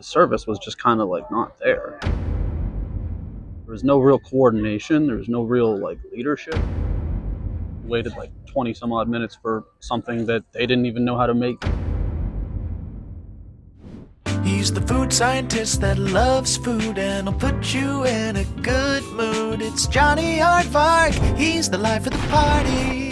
the service was just kind of like not there. There was no real coordination. There was no real like leadership. We waited like 20 some odd minutes for something that they didn't even know how to make. He's the food scientist that loves food and will put you in a good mood. It's Johnny Aardvark, he's the life of the party.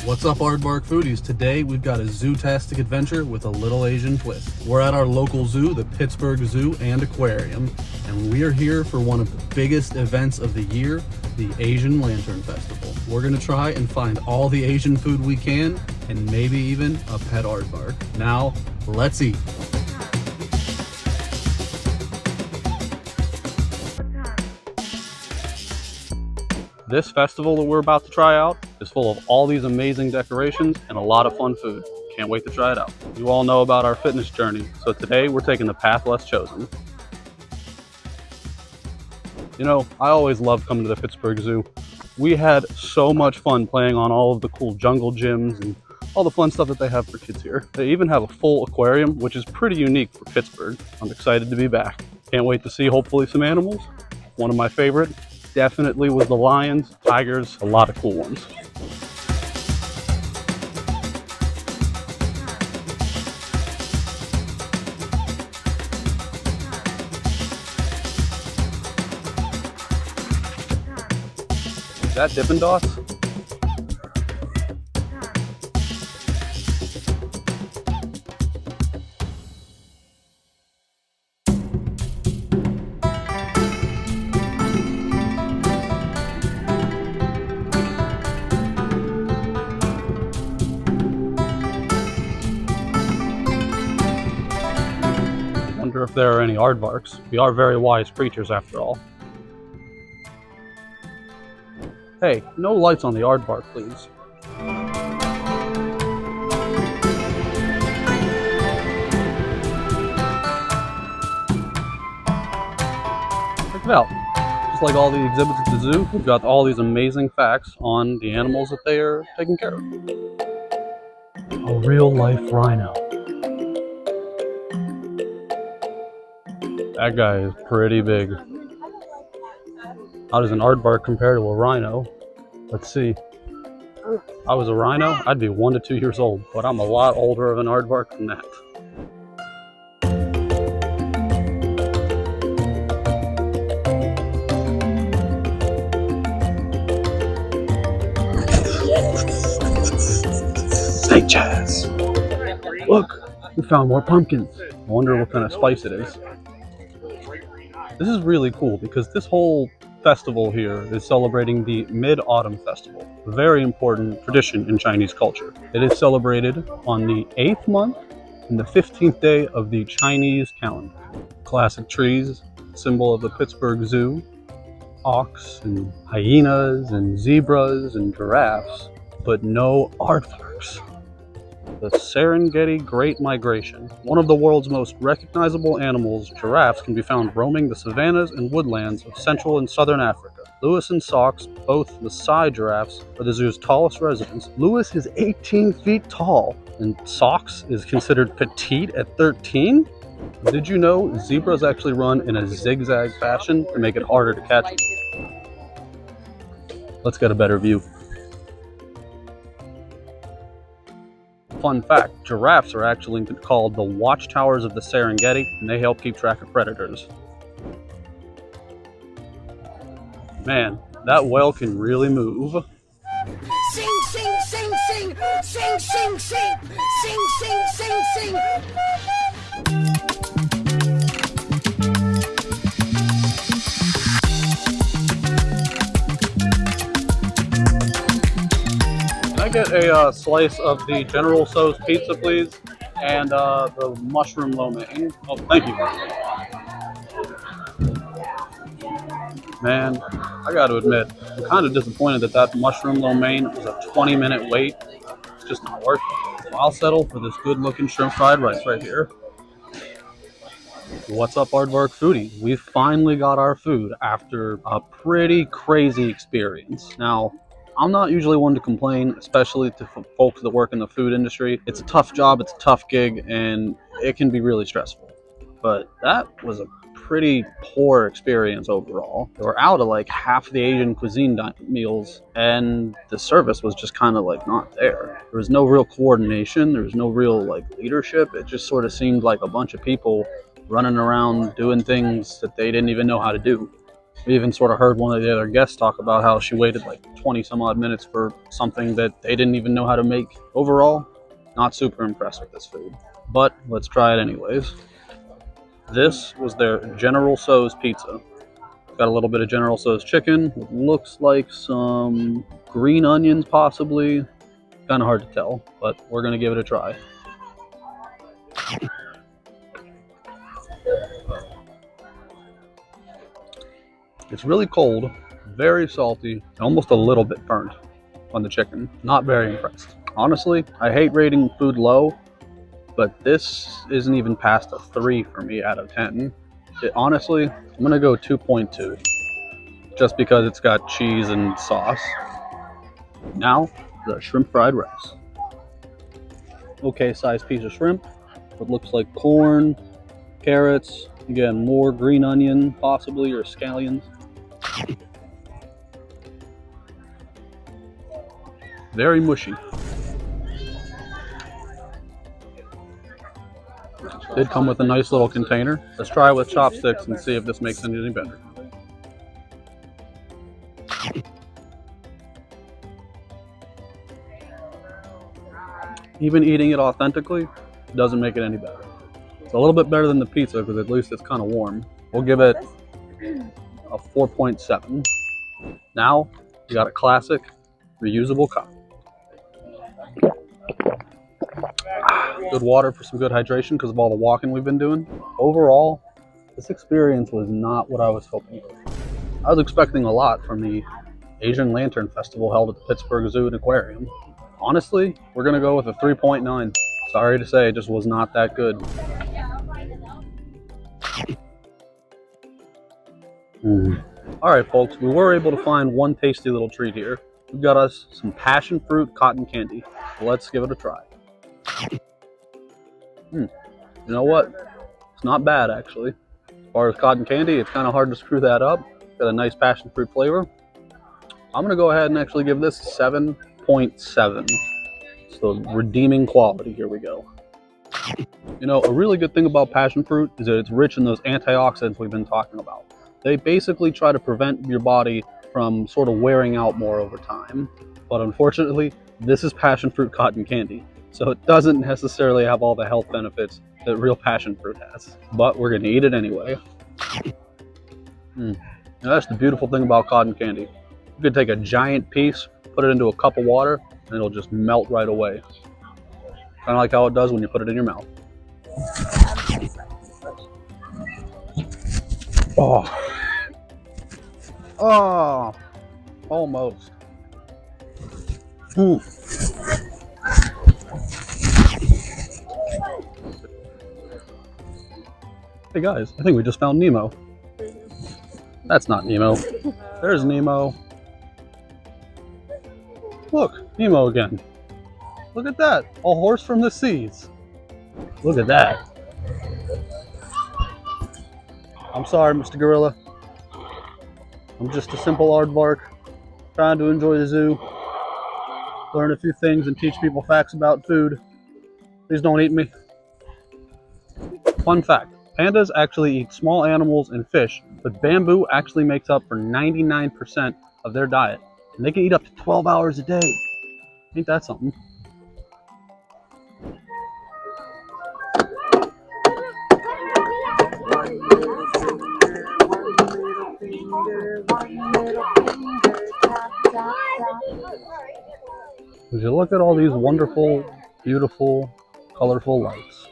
What's up, Aardvark foodies? Today we've got a zoo-tastic adventure with a little Asian twist. We're at our local zoo, the Pittsburgh Zoo and Aquarium, and we're here for one of the biggest events of the year, the Asian Lantern Festival. We're gonna try and find all the Asian food we can, and maybe even a pet aardvark. Now, let's eat. This festival that we're about to try out is full of all these amazing decorations and a lot of fun food. Can't wait to try it out. You all know about our fitness journey, so today we're taking the path less chosen. You know, I always loved coming to the Pittsburgh Zoo. We had so much fun playing on all of the cool jungle gyms and all the fun stuff that they have for kids here. They even have a full aquarium, which is pretty unique for Pittsburgh. I'm excited to be back. Can't wait to see hopefully some animals. One of my favorite definitely was the lions, tigers, a lot of cool ones. Is that Dippin' Dots? Wonder if there are any aardvarks. We are very wise creatures after all. Hey, no lights on the aardvark, please. Check it out. Just like all the exhibits at the zoo, we've got all these amazing facts on the animals that they are taking care of. A real-life rhino. That guy is pretty big. How does an aardvark compare to a rhino? Let's see. If I was a rhino, I'd be 1 to 2 years old, but I'm a lot older of an aardvark than that. Snake jazz! Look, we found more pumpkins. I wonder what kind of spice it is. This is really cool because this whole festival here is celebrating the Mid-Autumn Festival, a very important tradition in Chinese culture. It is celebrated on the 8th month and the 15th day of the Chinese calendar. Classic trees, symbol of the Pittsburgh Zoo, ox and hyenas and zebras and giraffes, but no aardvarks. The Serengeti Great Migration. One of the world's most recognizable animals, giraffes can be found roaming the savannas and woodlands of Central and Southern Africa. Lewis and Socks, both Maasai giraffes, are the zoo's tallest residents. Lewis is 18 feet tall, and Socks is considered petite at 13? Did you know zebras actually run in a zigzag fashion to make it harder to catch them? Let's get a better view. Fun fact, giraffes are actually called the watchtowers of the Serengeti, and they help keep track of predators. Man, that whale can really move. Sing, sing, sing, sing, sing, sing, sing, sing, sing, sing, sing. Can I get a slice of the General Tso's pizza, please? And the mushroom lo mein. Oh, thank you. Man, I got to admit, I'm kind of disappointed that mushroom lo mein was a 20-minute wait. It's just not worth it. I'll settle for this good-looking shrimp fried rice right here. What's up, Aardvark foodies? We finally got our food after a pretty crazy experience. Now, I'm not usually one to complain, especially to folks that work in the food industry. It's a tough job, it's a tough gig, and it can be really stressful. But that was a pretty poor experience overall. They were out of like half the Asian cuisine meals, and the service was just kind of like not there. There was no real coordination, there was no real like leadership. It just sort of seemed like a bunch of people running around doing things that they didn't even know how to do. We even sort of heard one of the other guests talk about how she waited like 20 some odd minutes for something that they didn't even know how to make. Overall, not super impressed with this food, but let's try it anyways. This was their General Tso's pizza. Got a little bit of General Tso's chicken. It looks like some green onions possibly. Kind of hard to tell, but we're gonna give it a try. It's really cold, very salty, almost a little bit burnt on the chicken. Not very impressed. Honestly, I hate rating food low, but this isn't even past a 3 for me out of 10. Honestly, I'm gonna go 2.2, just because it's got cheese and sauce. Now, the shrimp fried rice. Okay sized piece of shrimp. What looks like corn, carrots, again, more green onion possibly, or scallions. Very mushy. Did come with a nice little container. Let's try it with chopsticks and see if this makes it any better. Even eating it authentically doesn't make it any better. It's a little bit better than the pizza because at least it's kind of warm. We'll give it a 4.7. Now, you got a classic reusable cup. Good water for some good hydration because of all the walking we've been doing. Overall, this experience was not what I was hoping for. I was expecting a lot from the Asian Lantern Festival held at the Pittsburgh Zoo and Aquarium. Honestly, we're gonna go with a 3.9. Sorry to say, it just was not that good. All right, folks, we were able to find one tasty little treat here. We've got us some passion fruit cotton candy. Let's give it a try. You know what? It's not bad, actually. As far as cotton candy, it's kind of hard to screw that up. Got a nice passion fruit flavor. I'm going to go ahead and actually give this 7.7. So redeeming quality, here we go. You know, a really good thing about passion fruit is that it's rich in those antioxidants we've been talking about. They basically try to prevent your body from sort of wearing out more over time. But unfortunately, this is passion fruit cotton candy. So it doesn't necessarily have all the health benefits that real passion fruit has. But we're going to eat it anyway. Now that's the beautiful thing about cotton candy. You could take a giant piece, put it into a cup of water, and it'll just melt right away. Kind of like how it does when you put it in your mouth. Oh, almost. Hey guys, I think we just found Nemo. That's not Nemo. There's Nemo. Look, Nemo again. Look at that, a horse from the seas. Look at that. I'm sorry, Mr. Gorilla. I'm just a simple aardvark, trying to enjoy the zoo, learn a few things and teach people facts about food. Please don't eat me. Fun fact, pandas actually eat small animals and fish, but bamboo actually makes up for 99% of their diet. And they can eat up to 12 hours a day. Ain't that something? Would you look at all these wonderful, beautiful, colorful lights?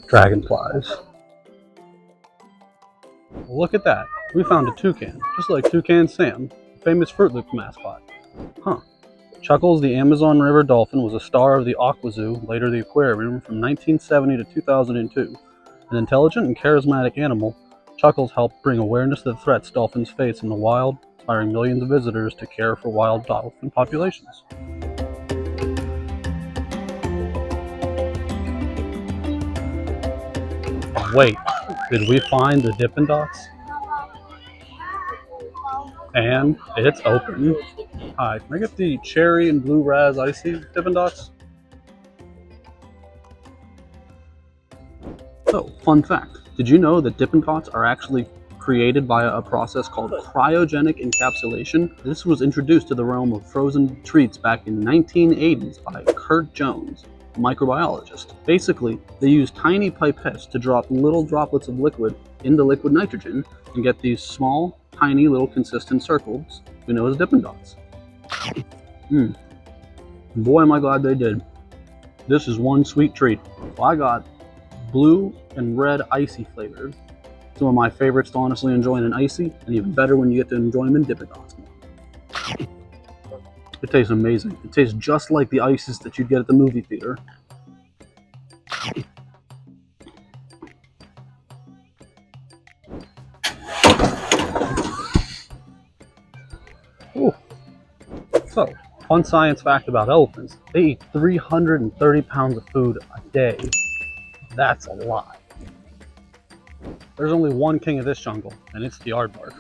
Dragonflies. Look at that. We found a toucan, just like Toucan Sam, the famous Fruit Loops mascot. Huh. Chuckles, the Amazon River dolphin, was a star of the Aqua Zoo, later the aquarium, from 1970 to 2002. An intelligent and charismatic animal, Chuckles helped bring awareness to the threats dolphins face in the wild, inspiring millions of visitors to care for wild dolphin populations. Wait, did we find the Dippin' Dots? And it's open. Hi, can I get the cherry and blue raz icy Dippin' Dots? So, fun fact. Did you know that Dippin' Dots are actually created by a process called cryogenic encapsulation? This was introduced to the realm of frozen treats back in the 1980s by Kurt Jones, a microbiologist. Basically, they use tiny pipettes to drop little droplets of liquid into liquid nitrogen and get these small, tiny little consistent circles we know as Dippin' Dots. Boy, am I glad they did. This is one sweet treat. Well, I got blue and red icy flavored. Some of my favorites to honestly enjoy in an icy, and even better when you get to enjoy them in Dippin' Dots. It tastes amazing. It tastes just like the ices that you'd get at the movie theater. Ooh. So, fun science fact about elephants. They eat 330 pounds of food a day. That's a lot. There's only one king of this jungle, and it's the aardvark.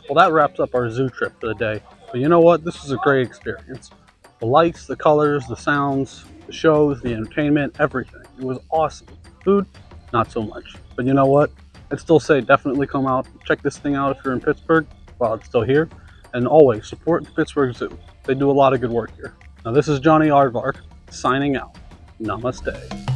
Well, that wraps up our zoo trip for the day. But you know what? This was a great experience. The lights, the colors, the sounds, the shows, the entertainment, everything. It was awesome. Food, not so much. But you know what? I'd still say definitely come out, check this thing out if you're in Pittsburgh while it's still here. And always support the Pittsburgh Zoo. They do a lot of good work here. Now this is Johnny Aardvark signing out. Namaste.